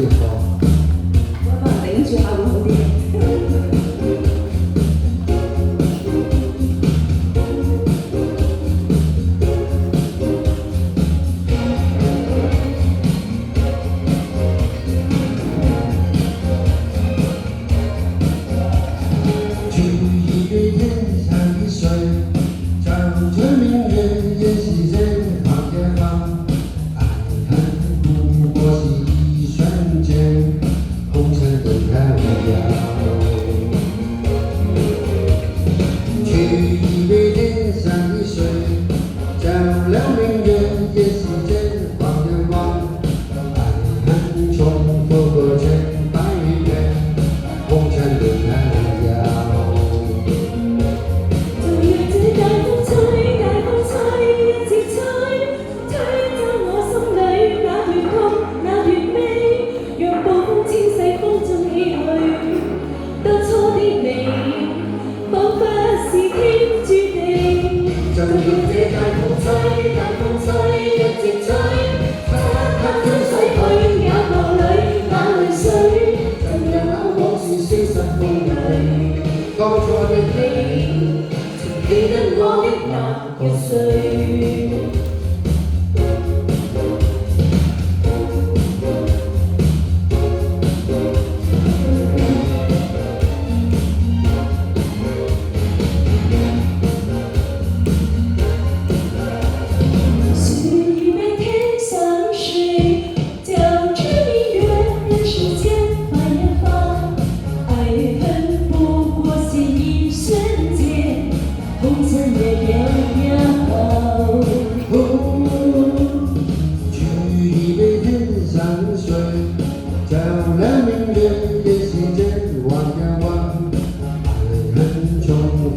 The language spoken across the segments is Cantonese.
別歌。可能頂住下會好啲嘅。當初的你，曾記得我的那個誰？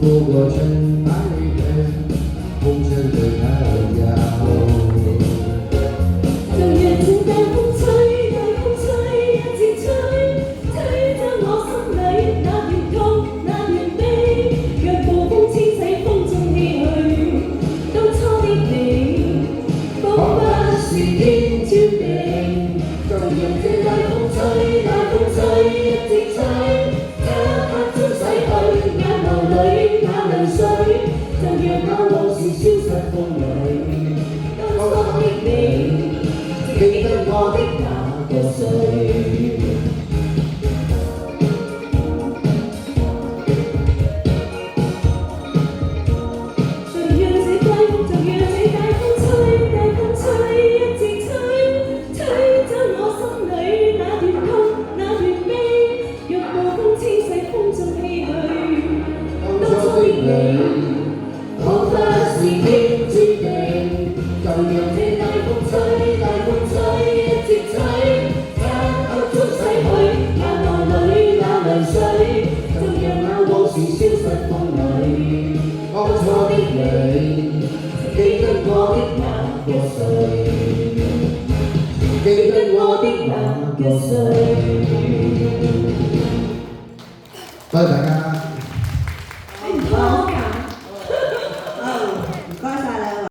过尘埃人，红尘的太阳。像夜靜大風吹，大風吹，一直吹，吹走我心裏那段痛，那段悲。讓暴風清洗風中唏噓，當初的你，彷彿是天注定。就讓這大風吹，大風吹，一直吹，一刻中洗去眼眸裏。就讓那往事消失風裏，當初的你，記得我的那個誰？就讓這大風吹，大風吹，一直吹，吹走我心裏那段痛，那段悲。若暴風清洗風中唏噓，當初的你。彷彿是天注定，就讓這大風吹，大風吹，一直吹，一刻中洗去眼眸裏那淚水，就讓那往事消失風裏。當初的你，記得我的那個誰？記得我的那個誰？多謝大家。